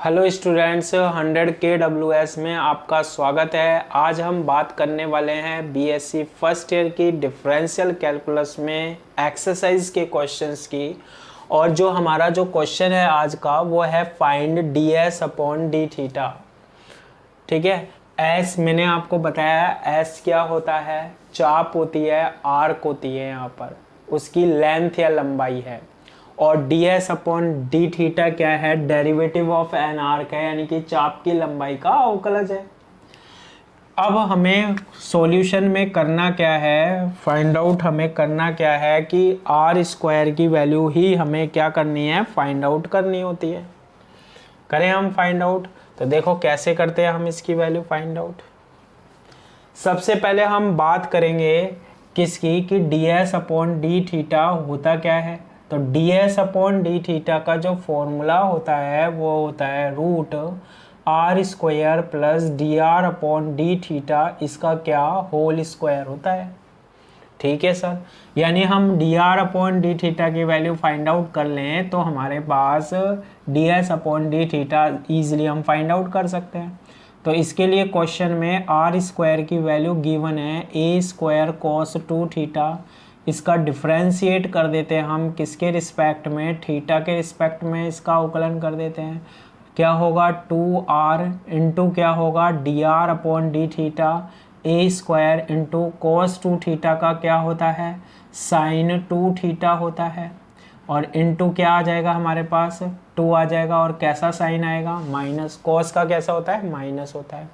Hello students, 100 KWS में आपका स्वागत है। आज हम बात करने वाले हैं बीएससी फर्स्ट ईयर की डिफरेंशियल कैलकुलस में एक्सरसाइज के क्वेश्चंस की। और जो हमारा जो क्वेश्चन है आज का वो है find d s upon d theta. ठीक है, एस मैंने आपको बताया एस क्या होता है, चाप होती है, आर्क होती है, यहाँ पर उसकी लेंथ या लंबाई है। और D s upon d theta क्या है, डेरिवेटिव ऑफ एन आर्क है, यानी कि चाप की लंबाई का अवकलज है। अब हमें सॉल्यूशन में करना क्या है, फाइंड आउट हमें करना क्या है कि आर स्क्वायर की वैल्यू ही हमें क्या करनी है, फाइंड आउट करनी होती है। करें हम फाइंड आउट, तो देखो कैसे करते हैं हम इसकी वैल्यू फाइंड आउट। सबसे पहले हम बात करेंगे किसकी, कि d s upon d theta होता क्या है। तो d s upon d theta का जो फॉर्मूला होता है वो होता है root r square plus d r upon d theta, इसका क्या होल स्क्वायर होता है। ठीक है सर, यानी हम d r upon d theta की वैल्यू फाइंड आउट कर लें तो हमारे पास d s upon d theta easily हम फाइंड आउट कर सकते हैं। तो इसके लिए क्वेश्चन में आर स्क्वायर की वैल्यू गिवन है ए स्क्वायर कॉस 2 थीटा। इसका डिफ्रेंशिएट कर देते हैं हम किसके रिस्पेक्ट में, थीटा के रिस्पेक्ट में इसका अवकलन कर देते हैं। क्या होगा 2r इंटू क्या होगा d r upon d theta, a square into cos 2 theta का क्या होता है, साइन 2 थीटा होता है। और इंटू क्या आ जाएगा हमारे पास 2 आ जाएगा, और कैसा साइन आएगा, माइनस। कॉस का कैसा होता है, माइनस होता है।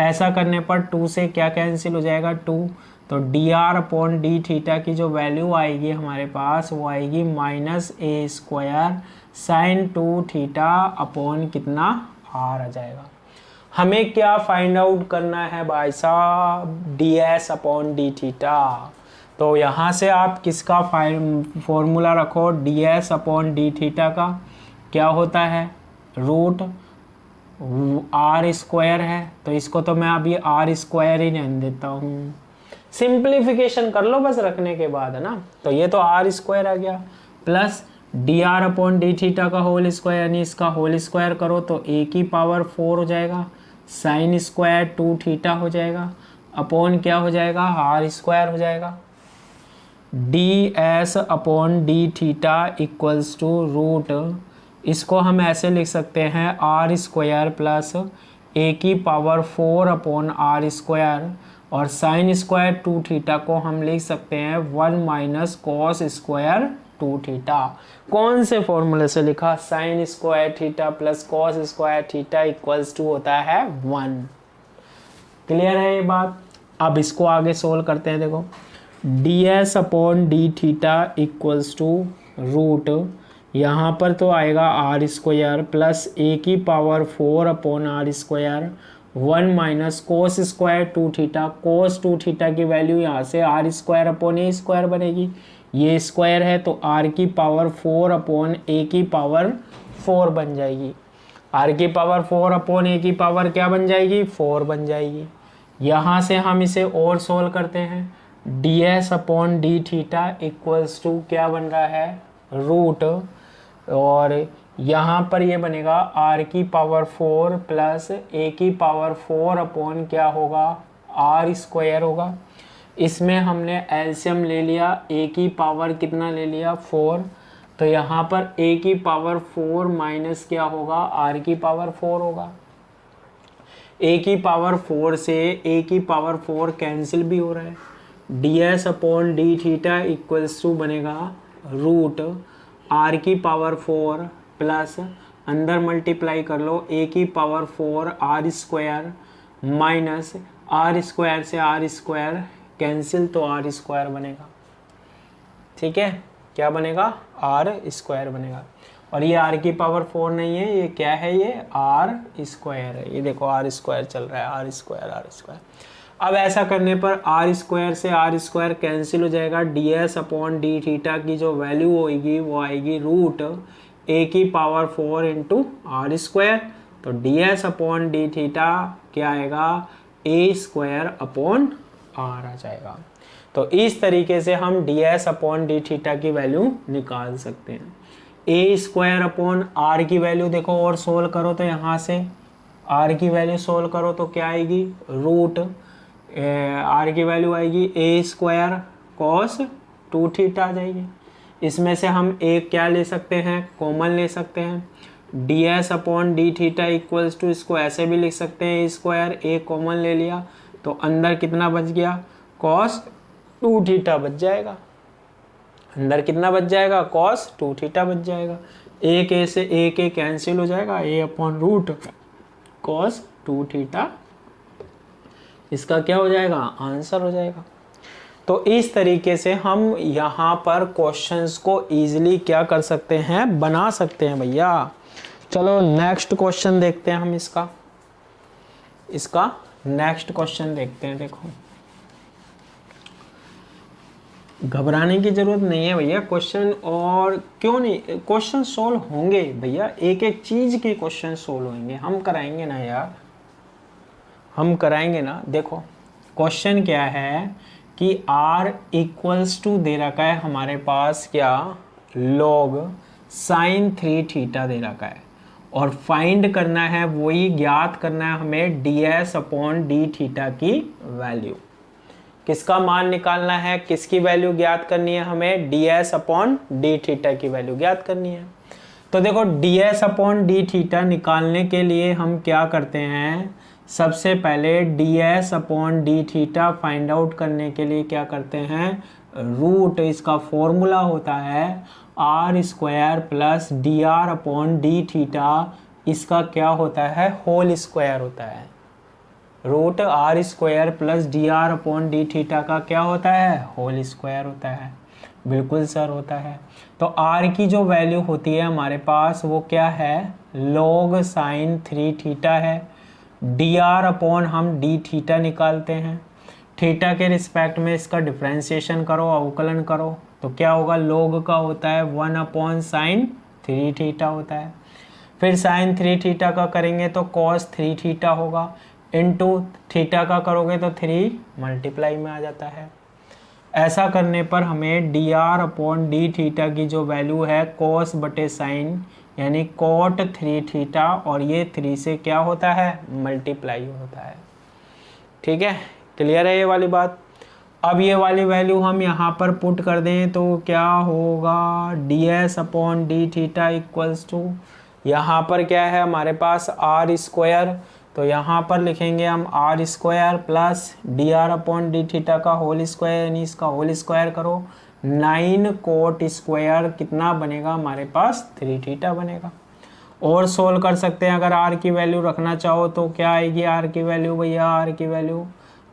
ऐसा करने पर 2 से क्या कैंसिल हो जाएगा 2, तो D r upon d theta की जो वैल्यू आएगी हमारे पास वो आएगी माइनस ए स्क्वायर साइन 2 थीटा अपॉन कितना आर आ जाएगा। हमें क्या फाइंड आउट करना है भाई साहब, D s upon d theta. तो यहाँ से आप किसका फॉर्मूला रखो, D s upon d theta का क्या होता है, रूट आर स्क्वायर है, तो इसको तो मैं अभी आर स्क्वायर ही रहने देता हूँ। सिंप्लीफिकेशन कर लो बस रखने के बाद, है ना। तो ये तो आर स्क्वायर आ गया plus d r upon d theta का होल स्क्वायर, यानी इसका होल स्क्वायर करो तो ए की पावर 4 हो जाएगा, साइन स्क्वायर 2 थीटा हो जाएगा, अपॉन क्या हो जाएगा, आर स्क्वायर हो जाएगा। D s upon d theta equals to root, इसको हम ऐसे लिख सकते हैं आर स्क्वायर प्लस ए की पावर 4 अपॉन आर स्क्वायर, और साइन स्क्वायर 2 थीटा को हम लिख सकते हैं 1 माइनस कॉस स्क्वायर 2 थीटा। कौन से फॉर्मूले से लिखा, sine square theta plus cos square theta equals to होता है 1। क्लियर है ये बात। अब इसको आगे सोल्व करते हैं। देखो d s upon d theta equals to root, यहाँ पर तो आएगा आर स्क्वायर प्लस ए की power 4 upon r square 1 minus cos square 2 theta. Cos 2 theta की वैल्यू यहाँ से r square upon a square बनेगी, ये स्क्वायर है तो आर की पावर 4 अपॉन ए की पावर 4 बन जाएगी। आर की पावर 4 अपॉन ए की पावर क्या बन जाएगी, 4 बन जाएगी। यहाँ से हम इसे और सोल्व करते हैं, d s upon d theta equals to क्या बन रहा है, रूट, और यहाँ पर ये बनेगा आर की पावर 4 प्लस ए की पावर 4 अपॉन क्या होगा, आर स्क्वायर होगा। इसमें हमने एलसीएम ले लिया, ए की पावर कितना ले लिया 4, तो यहाँ पर ए की पावर 4 माइनस क्या होगा, आर की पावर 4 होगा। ए की पावर 4 से ए की पावर 4 कैंसिल भी हो रहा है। D s upon d theta equals to बनेगा रूट आर की पावर 4 प्लस अंदर मल्टीप्लाई कर लो ए की power 4 r square minus r square से आर स्क्वायर कैंसिल तो आर स्क्वायर बनेगा। ठीक है, क्या बनेगा, आर स्क्वायर बनेगा। और ये आर की पावर 4 नहीं है, ये क्या है, ये आर स्क्वायर है। ये देखो आर स्क्वायर चल रहा है, आर स्क्वायर आर स्क्वायर। अब ऐसा करने पर आर स्क्वायर से आर स्क्वायर कैंसिल हो जाएगा। D s upon d theta की जो वैल्यू होगी वो आएगी रूट ए की पावर 4 इंटू आर स्क्वायर, तो d s upon d theta क्या आएगा, ए स्क्वायर अपॉन आर आ जाएगा। तो इस तरीके से हम D s upon d theta की वैल्यू निकाल सकते हैं। ए स्क्वायर अपॉन आर की वैल्यू देखो और सोल्व करो तो यहाँ से आर की वैल्यू सोल्व करो तो क्या आएगी, रूट आर की वैल्यू आएगी ए स्क्वायर कॉस 2 थीटा आ जाएगी। इसमें से हम एक क्या ले सकते हैं, कॉमन ले सकते हैं, d s upon d theta equals to, इसको ऐसे भी लिख सकते हैं ए स्क्वायर, ए कॉमन ले लिया तो अंदर कितना बच गया, कॉस 2 थीटा बच जाएगा। अंदर कितना बच जाएगा, कॉस 2 थीटा बच जाएगा। एक ए से एक ए कैंसिल हो जाएगा, ए अपॉन रूट कॉस 2 थीटा इसका क्या हो जाएगा, आंसर हो जाएगा। तो इस तरीके से हम यहाँ पर क्वेश्चंस को इजीली क्या कर सकते हैं, बना सकते हैं भैया। चलो नेक्स्ट क्वेश्चन देखते हैं हम इसका नेक्स्ट क्वेश्चन देखते हैं। देखो घबराने की जरूरत नहीं है भैया, क्वेश्चन और क्यों नहीं, क्वेश्चन सोल्व होंगे भैया, एक एक चीज के क्वेश्चन सोल्व होंगे, हम कराएंगे ना यार, हम कराएंगे ना। देखो क्वेश्चन क्या है कि r इक्वल्स टू दे रखा है हमारे पास क्या, log sin 3 थीटा दे रखा है और फाइंड करना है, वही ज्ञात करना है हमें ds अपॉन डी थीटा की वैल्यू। किसका मान निकालना है, किसकी वैल्यू ज्ञात करनी है हमें, ds अपॉन डी थीटा की वैल्यू ज्ञात करनी है। तो देखो ds अपॉन डी थीटा निकालने के लिए हम क्या करते हैं, सबसे पहले ds upon d theta find out करने के लिए क्या करते हैं, रूट, इसका फॉर्मूला होता है r square plus d r upon d theta, इसका क्या होता है, होल स्क्वायर होता है। Root r square plus d r upon d theta का क्या होता है, होल स्क्वायर होता है। बिल्कुल सर होता है। तो आर की जो वैल्यू होती है हमारे पास वो क्या है, log साइन 3 थीटा है। डी आर अपॉन हम डी थीटा निकालते हैं, थीटा के रिस्पेक्ट में इसका डिफ्रेंशिएशन करो, अवकलन करो तो क्या होगा, log का होता है 1 अपॉन साइन 3 थीटा होता है। फिर साइन 3 थीटा का करेंगे तो cos 3 थीटा होगा, इनटू थीटा का करोगे तो 3 मल्टीप्लाई में आ जाता है। ऐसा करने पर हमें D r upon d theta की जो वैल्यू है cos बटे साइन यानी cot 3 थीटा, और ये 3 से क्या होता है, मल्टीप्लाई होता है। ठीक है, क्लियर है ये वाली बात। अब ये वाली वैल्यू हम यहाँ पर पुट कर दें तो क्या होगा, d s upon d theta equals to, यहाँ पर क्या है हमारे पास आर स्क्वायर, तो यहाँ पर लिखेंगे हम r square plus d r upon d theta का होल स्क्वायर, यानी इसका होल स्क्वायर करो, 9 कोट स्क्वायर कितना बनेगा हमारे पास, 3 थीटा बनेगा। और सोल्व कर सकते हैं, अगर आर की वैल्यू रखना चाहो तो क्या आएगी आर की वैल्यू भैया, आर की वैल्यू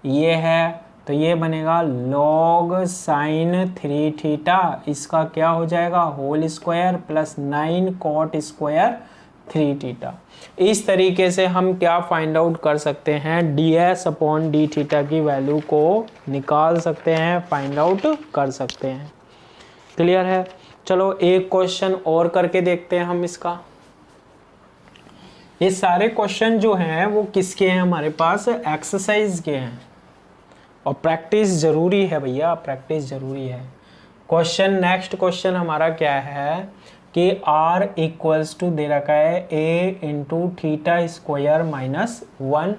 ये है तो ये बनेगा log साइन 3 थीटा, इसका क्या हो जाएगा, whole square plus 9 cot square 3 theta. इस तरीके से हम क्या फाइंड आउट कर सकते हैं, ds अपॉन डी थीटा की वैल्यू को निकाल सकते हैं, फाइंड आउट कर सकते हैं। क्लियर है। चलो एक क्वेश्चन और करके देखते हैं हम इसका। ये सारे क्वेश्चन जो हैं वो किसके हैं हमारे पास, एक्सरसाइज के हैं, और प्रैक्टिस जरूरी है भैया, प्रैक्टिस जरूरी है। क्वेश्चन नेक्स्ट क्वेश्चन हमारा क्या है कि r इक्वल्स टू दे रखा है a into theta square minus 1,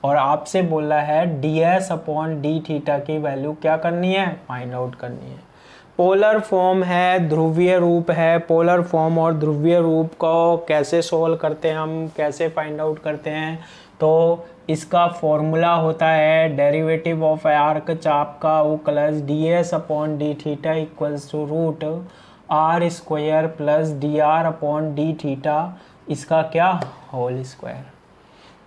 और आपसे बोला है ds अपॉन डी थीटा की वैल्यू क्या करनी है, फाइंड आउट करनी है। पोलर फॉर्म है, ध्रुवीय रूप है, पोलर फॉर्म और ध्रुवीय रूप को कैसे सोल्व करते हैं हम, कैसे फाइंड आउट करते हैं, तो इसका फॉर्मूला होता है डेरिवेटिव ऑफ आर्क चाप का वो plus ds upon d theta equals to root r square plus d r upon d theta, इसका क्या, होल स्क्वायर।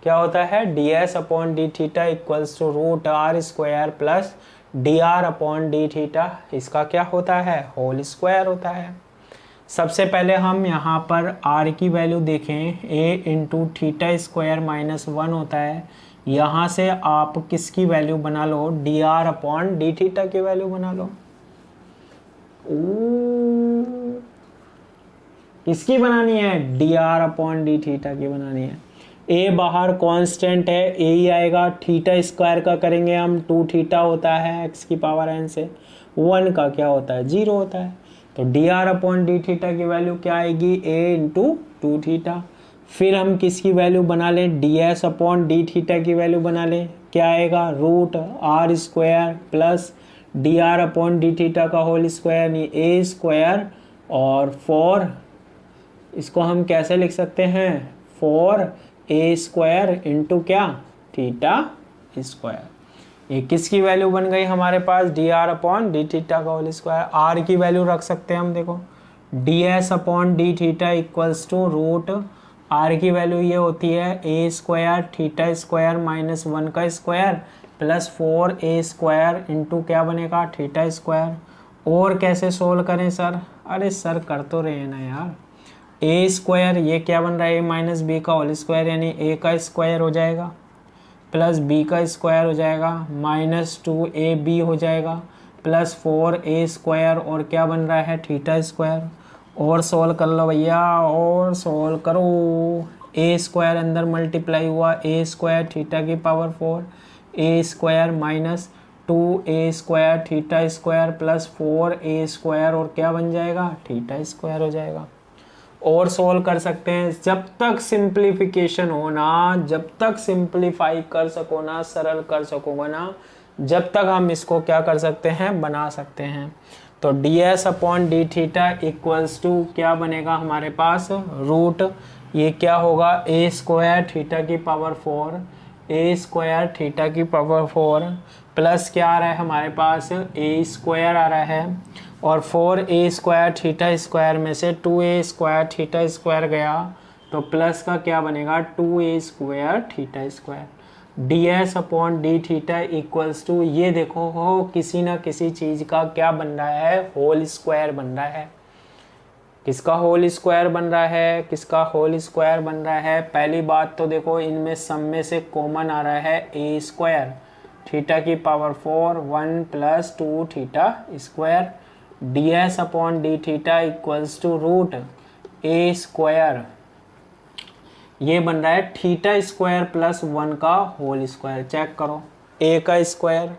क्या होता है, ds upon d theta equals to root r square plus d r upon d theta, इसका क्या होता है, whole square होता है। सबसे पहले हम यहाँ पर r की वैल्यू देखें, a into theta square minus 1 होता है, यहाँ से आप किसकी वैल्यू बना लो, d r upon d theta की वैल्यू बना लो। किसकी बनानी है, d r upon d theta की बनानी है। a बाहर कांस्टेंट है, a ही आएगा, थीटा स्क्वायर का करेंगे हम 2 थीटा होता है x की पावर n से, 1 का क्या होता है, 0 होता है। तो D r upon d theta की वैल्यू क्या आएगी, ए इंटू टू थीटा। फिर हम किसकी वैल्यू बना लें, d s upon d theta की वैल्यू बना लें, क्या आएगा, root r square plus d r upon d theta का होल स्क्वायर यानी ए स्क्वायर, और 4 इसको हम कैसे लिख सकते हैं, 4a स्क्वायर इंटू क्या, थीटा स्क्वायर। ये किसकी वैल्यू बन गई हमारे पास, d r upon d theta का होल स्क्वायर। आर की वैल्यू रख सकते हैं हम, देखो d s upon d theta equals to root r की वैल्यू ये होती है a square theta square minus 1 का square plus 4a square into क्या बनेगा, थीटा स्क्वायर। और कैसे सोल्व करें सर, अरे सर कर तो रहे हैं ना यार, ए स्क्वायर ये क्या बन रहा है, ए माइनस बी का होल स्क्वायर यानी ए का स्क्वायर हो जाएगा प्लस बी का स्क्वायर हो जाएगा माइनस 2ab हो जाएगा प्लस 4a स्क्वायर और क्या बन रहा है, थीटा स्क्वायर। और सोल्व कर लो भैया, और सोल्व करो, ए स्क्वायर अंदर मल्टीप्लाई हुआ ए स्क्वायर थीटा की power 4 a square minus 2a square theta square plus 4a square और क्या बन जाएगा, थीटा स्क्वायर हो जाएगा। और सोल्व कर सकते हैं, जब तक सिंप्लीफिकेशन हो ना, जब तक सिंप्लीफाई कर सको ना, सरल कर सकोगे ना, जब तक हम इसको क्या कर सकते हैं, बना सकते हैं। तो d s upon d theta equals to क्या बनेगा हमारे पास, रूट ये क्या होगा, ए स्क्वायर थीटा की पावर 4 ए स्क्वायर थीटा की पावर 4 प्लस क्या आ रहा है हमारे पास, ए स्क्वायर आ रहा है और 4a स्क्वायर थीटा स्क्वायर में से 2a स्क्वायर थीटा स्क्वायर गया तो प्लस का क्या बनेगा, 2a square theta square. D s upon d theta equals to ये देखो हो किसी ना किसी चीज़ का क्या बन रहा है, होल स्क्वायर बन रहा है। किसका होल स्क्वायर बन रहा है, किसका होल स्क्वायर बन रहा है। पहली बात तो देखो इनमें सम में से कॉमन आ रहा है ए स्क्वायर थीटा की power 4 1 plus 2 theta square. D s upon d theta equals to root a square ये बन रहा है थीटा स्क्वायर प्लस 1 का होल स्क्वायर। चेक करो, ए का स्क्वायर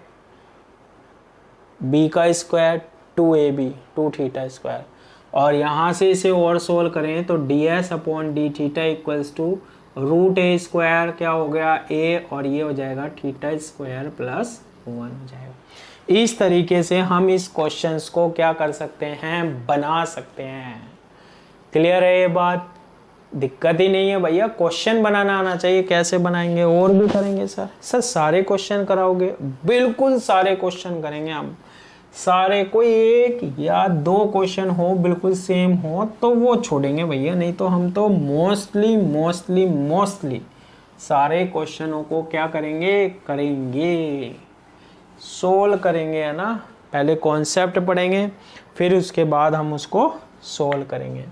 बी का स्क्वायर 2ab 2 थीटा स्क्वायर और यहाँ से इसे और सोल्व करें तो d s upon d theta equals to root a square क्या हो गया, ए और ये हो जाएगा थीटा स्क्वायर प्लस 1 हो जाएगा। इस तरीके से हम इस क्वेश्चंस को क्या कर सकते हैं, बना सकते हैं। क्लियर है ये बात, दिक्कत ही नहीं है भैया, क्वेश्चन बनाना आना चाहिए। कैसे बनाएंगे, और भी करेंगे सर सारे क्वेश्चन कराओगे, बिल्कुल सारे क्वेश्चन करेंगे हम सारे। कोई एक या दो क्वेश्चन हो बिल्कुल सेम हो तो वो छोड़ेंगे भैया, नहीं तो हम तो मोस्टली सारे क्वेश्चनों को क्या करेंगे सोल्व करेंगे, है ना। पहले कॉन्सेप्ट पढ़ेंगे फिर उसके बाद हम उसको सोल्व करेंगे।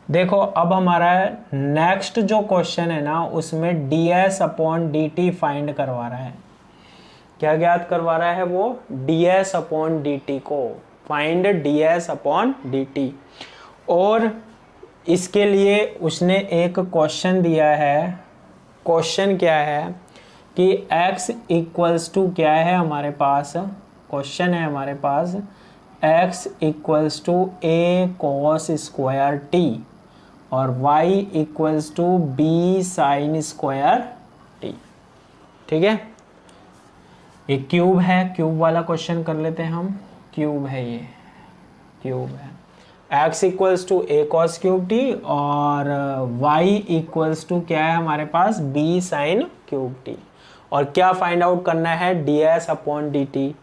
देखो अब हमारा नेक्स्ट जो क्वेश्चन है ना उसमें d s upon d t find करवा रहा है। क्या ज्ञात करवा रहा है वो, d s upon d t को find d s upon d t. और इसके लिए उसने एक क्वेश्चन दिया है। क्वेश्चन क्या है कि x इक्वल्स टू क्या है हमारे पास, क्वेश्चन है हमारे पास x equals to a cos square t और y equals to b sin square t। ठीक है, ये क्यूब है, क्यूब वाला क्वेश्चन कर लेते हैं हम। क्यूब है, ये क्यूब है। x equals to a cos cube t और y इक्वल्स टू क्या है हमारे पास, b sin क्यूब t। और क्या फाइंड आउट करना है, d s upon d t.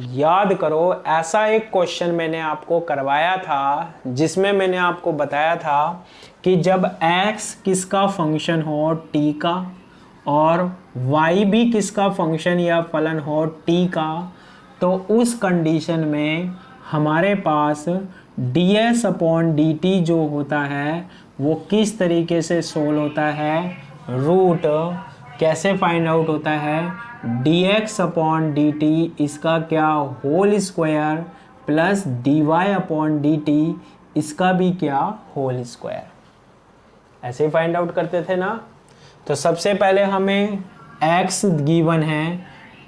याद करो ऐसा एक क्वेश्चन मैंने आपको करवाया था जिसमें मैंने आपको बताया था कि जब x किसका फंक्शन हो t का और y भी किसका फंक्शन या फलन हो t का, तो उस कंडीशन में हमारे पास d s upon d t जो होता है वो किस तरीके से सोल्व होता है, रूट कैसे फाइंड आउट होता है, d x upon d t इसका क्या whole square plus d y upon d t इसका भी क्या होल स्क्वायर, ऐसे ही फाइंड आउट करते थे ना। तो सबसे पहले हमें x गिवन है,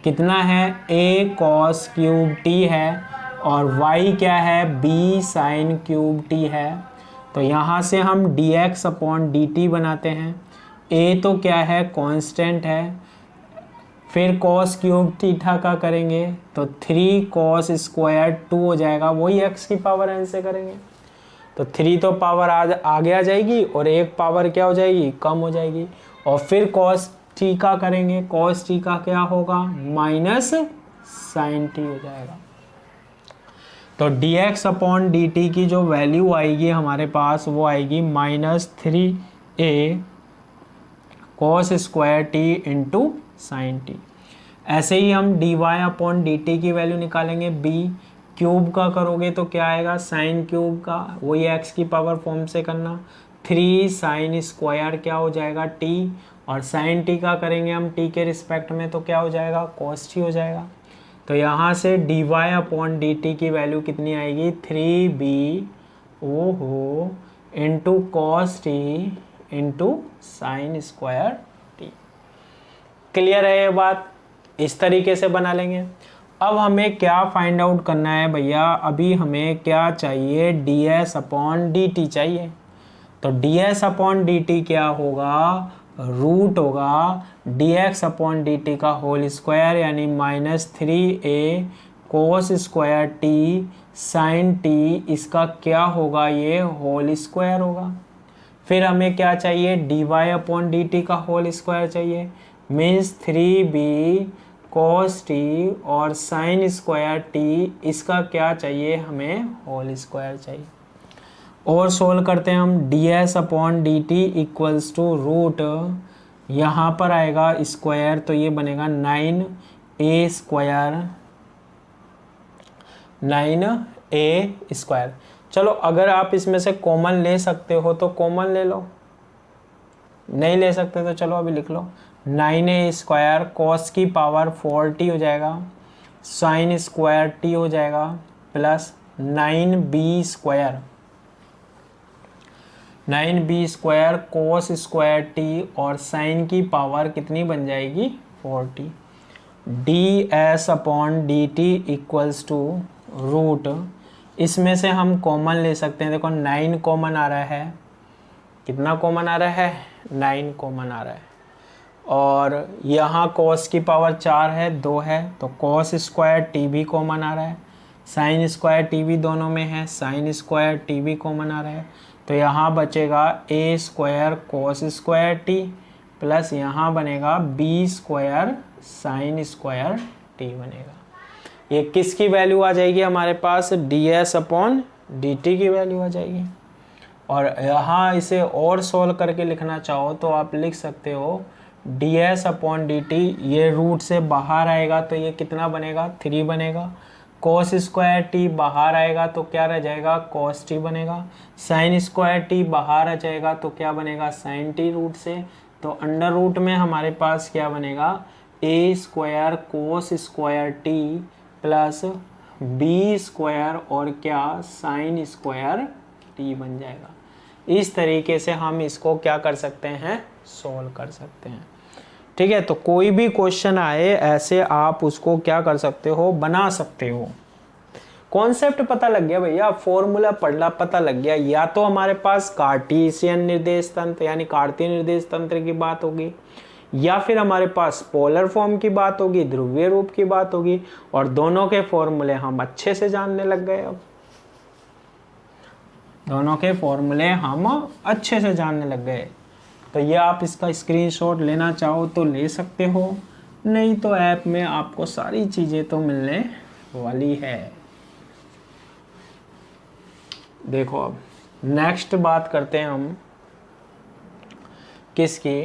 कितना है, a cos क्यूब t है और y क्या है, b साइन क्यूब t है। तो यहाँ से हम dx अपॉन dt बनाते हैं। a तो क्या है, कांस्टेंट है। फिर cos क्यूब थीटा का करेंगे तो 3 cos स्क्वायर 2 हो जाएगा, वही x की पावर n से करेंगे तो 3 तो पावर आगे आ जाएगी और एक पावर क्या हो जाएगी, कम हो जाएगी। और फिर cos t का करेंगे, cos t का क्या होगा, माइनस साइन t हो जाएगा। तो dx अपॉन dt की जो वैल्यू आएगी हमारे पास वो आएगी -3a cos square t into sine t। ऐसे ही हम dy अपॉन dt की वैल्यू निकालेंगे, b क्यूब का करोगे तो क्या आएगा, साइन क्यूब का, वही x की पावर फॉर्म से करना, 3 साइन स्क्वायर क्या हो जाएगा t, और साइन t का करेंगे हम t के रिस्पेक्ट में तो क्या हो जाएगा, cos t हो जाएगा। तो यहाँ से dy अपॉन dt की वैल्यू कितनी आएगी, 3b ओहो into cos T into sine square T. Clear है ये बात, इस तरीके से बना लेंगे। अब हमें क्या फाइंड आउट करना है भैया, अभी हमें क्या चाहिए, ds अपॉन dt चाहिए। तो ds अपॉन dt क्या होगा, रूट होगा dx अपॉन dt का होल स्क्वायर यानी -3a cos square t sine t, इसका क्या होगा, ये होल स्क्वायर होगा। फिर हमें क्या चाहिए, dy अपॉन dt का होल स्क्वायर चाहिए, मीन्स 3b cos t और साइन स्क्वायर t, इसका क्या चाहिए, हमें होल स्क्वायर चाहिए। और सोल्व करते हैं हम, ds upon dt equals to root, यहाँ पर आएगा स्क्वायर तो ये बनेगा 9a स्क्वायर, 9a स्क्वायर। चलो अगर आप इसमें से कॉमन ले सकते हो तो कॉमन ले लो, नहीं ले सकते तो चलो अभी लिख लो, 9a स्क्वायर cos की पावर 4t हो जाएगा, साइन स्क्वायर t हो जाएगा, plus 9b square, 9b square cos square t और साइन की पावर कितनी बन जाएगी, 4t। ds upon dt equals to root, इसमें से हम कॉमन ले सकते हैं, देखो 9 कॉमन आ रहा है, कितना कॉमन आ रहा है, 9 कॉमन आ रहा है। और यहाँ cos की पावर 4 है, 2 है, तो cos स्क्वायर t भी कॉमन आ रहा है, साइन स्क्वायर t भी दोनों में है, साइन स्क्वायर t भी कॉमन आ रहा है। तो यहाँ बचेगा a square cos square t plus यहाँ बनेगा b square sine square t बनेगा। ये किसकी वैल्यू आ जाएगी हमारे पास, ds अपॉन dt की वैल्यू आ जाएगी। और यहाँ इसे और सोल्व करके लिखना चाहो तो आप लिख सकते हो ds अपॉन dt, ये रूट से बाहर आएगा तो ये कितना बनेगा, 3 बनेगा, cos स्क्वायर t बाहर आएगा तो क्या रह जाएगा, cos t बनेगा, साइन स्क्वायर t बाहर आ जाएगा तो क्या बनेगा, साइन t रूट से। तो अंडर रूट में हमारे पास क्या बनेगा, a square cos square t plus b square और क्या, साइन स्क्वायर t बन जाएगा। इस तरीके से हम इसको क्या कर सकते हैं, सोल्व कर सकते हैं। ठीक है, तो कोई भी क्वेश्चन आए ऐसे आप उसको क्या कर सकते हो, बना सकते हो। कॉन्सेप्ट पता लग गया भैया, फॉर्मूला पढ़ना पता लग गया, या तो हमारे पास कार्टेशियन निर्देश तंत्र यानी कार्तीय निर्देश तंत्र की बात होगी, या फिर हमारे पास पोलर फॉर्म की बात होगी, ध्रुवीय रूप की बात होगी, और दोनों के फॉर्मूले हम अच्छे से जानने लग गए। अब दोनों के फॉर्मूले हम अच्छे से जानने लग गए। तो ये आप इसका स्क्रीनशॉट लेना चाहो तो ले सकते हो, नहीं तो ऐप में आपको सारी चीज़ें तो मिलने वाली है। देखो अब नेक्स्ट बात करते हैं हम किसकी,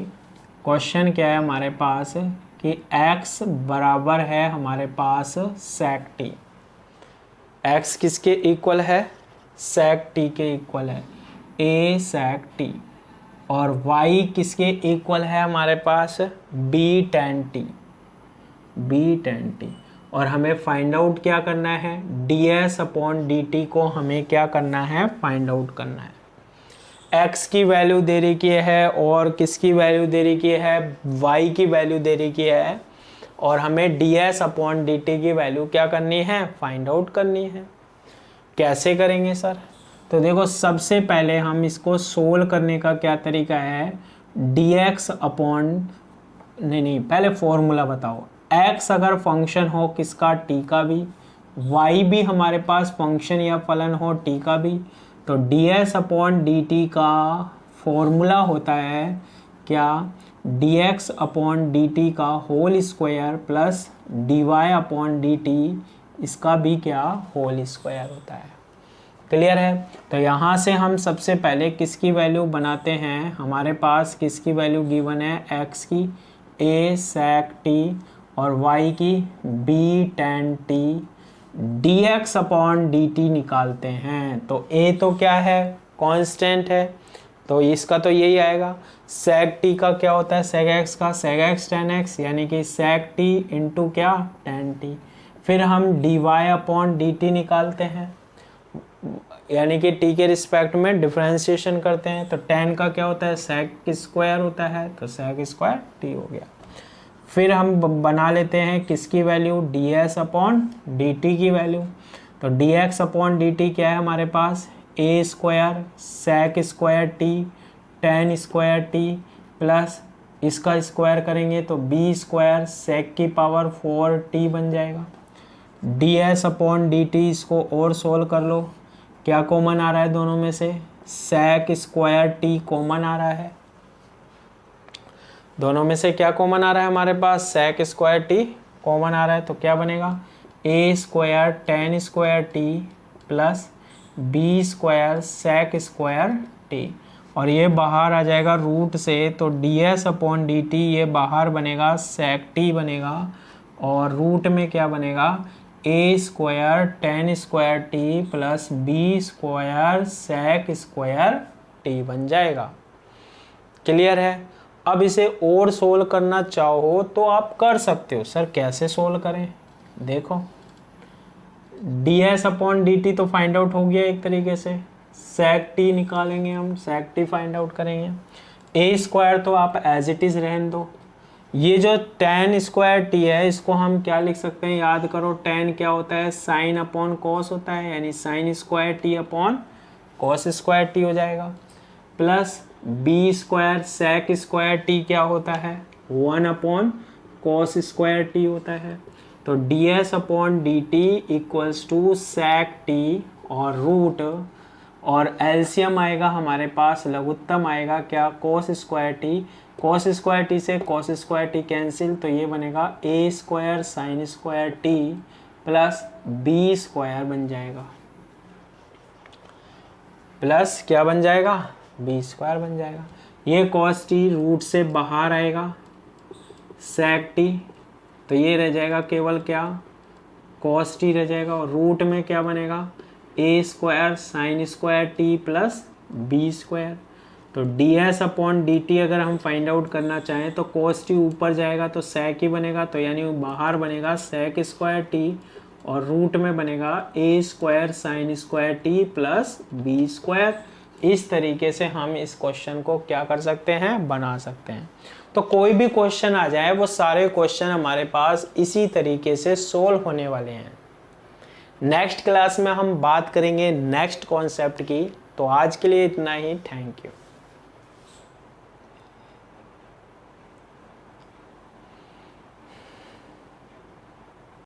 क्वेश्चन क्या है हमारे पास कि x बराबर है हमारे पास sec t, x किसके इक्वल है, sec t के इक्वल है, a sec t, और y किसके इक्वल है हमारे पास, b tan t, b tan t। और हमें फाइंड आउट क्या करना है, ds अपॉन dt को हमें क्या करना है, फाइंड आउट करना है। x की वैल्यू दे रही की है और किसकी वैल्यू दे रही की है, y की वैल्यू दे रही की है, और हमें ds अपॉन dt की वैल्यू क्या करनी है, फाइंड आउट करनी है। कैसे करेंगे सर? तो देखो सबसे पहले हम इसको सोल्व करने का क्या तरीका है, dx अपॉन नहीं पहले फॉर्मूला बताओ। x अगर फंक्शन हो किसका, t का भी, y भी हमारे पास फंक्शन या फलन हो t का भी, तो ds अपॉन dt का फॉर्मूला होता है क्या, dx अपॉन dt का whole square plus dy upon dt इसका भी क्या, होल स्क्वायर होता है। क्लियर है? तो यहाँ से हम सबसे पहले किसकी वैल्यू बनाते हैं, हमारे पास किसकी वैल्यू गिवन है, x की a sec t और y की b tan t, dx upon dt निकालते हैं। तो a तो क्या है, कांस्टेंट है, तो इसका तो यही आएगा। sec t का क्या होता है, sec x का sec x tan x, यानी कि sec t इंटू क्या, tan t। फिर हम dy अपॉन dt निकालते हैं, यानी कि t के रिस्पेक्ट में डिफरेंशिएशन करते हैं। तो tan का क्या होता है, sec स्क्वायर होता है, तो sec स्क्वायर t हो गया। फिर हम बना लेते हैं किसकी वैल्यू, ds अपॉन dt की वैल्यू। तो dx अपॉन dt क्या है हमारे पास, a square sec square t tan square t plus इसका स्क्वायर करेंगे तो b स्क्वायर sec की पावर 4t बन जाएगा। ds अपॉन dt इसको और सोल्व कर लो, क्या कॉमन आ रहा है दोनों में से, sec स्क्वायर t कॉमन आ रहा है। दोनों में से क्या कॉमन आ रहा है हमारे पास, sec स्क्वायर t कॉमन आ रहा है, तो क्या बनेगा, a square tan square t plus b square sec square t, और ये बाहर आ जाएगा रूट से, तो ds अपॉन dt ये बाहर बनेगा sec t बनेगा, और रूट में क्या बनेगा, a square tan square t plus b square sec square t बन जाएगा। क्लियर है? अब इसे और सोल्व करना चाहो तो आप कर सकते हो। सर कैसे सोल्व करें, देखो ds अपॉन dt तो फाइंड आउट हो गया एक तरीके से, sec t निकालेंगे हम, sec t फाइंड आउट करेंगे। a स्क्वायर तो आप एज इट इज रहने दो, ये जो tan स्क्वायर t है इसको हम क्या लिख सकते हैं, याद करो tan क्या होता है, साइन अपॉन कॉस होता है, यानी sign square t upon cos square t हो जाएगा, plus b square sec square t क्या होता है, 1 अपॉन कॉस स्क्वायर t होता है। तो ds upon dt equals to sec t और रूट, और एलसीएम आएगा हमारे पास, लघुत्तम आएगा क्या, cos square t, cos square t से cos स्क्वायर t कैंसिल, तो ये बनेगा a square sine square t plus b square बन जाएगा, प्लस क्या बन जाएगा, b स्क्वायर बन जाएगा। ये cos t रूट से बाहर आएगा, sec t, तो ये रह जाएगा केवल क्या, cos t रह जाएगा, और रूट में क्या बनेगा, a square sine square t plus b square. तो ds अपॉन dt अगर हम फाइंड आउट करना चाहें तो cos t ऊपर जाएगा तो sec ही बनेगा, तो यानी बाहर बनेगा sec स्क्वायर t, और रूट में बनेगा a square sine square t plus b square. इस तरीके से हम इस क्वेश्चन को क्या कर सकते हैं, बना सकते हैं। तो कोई भी क्वेश्चन आ जाए वो सारे क्वेश्चन हमारे पास इसी तरीके से सोल्व होने वाले हैं। नेक्स्ट क्लास में हम बात करेंगे नेक्स्ट कॉन्सेप्ट की। तो आज के लिए इतना ही, थैंक यू।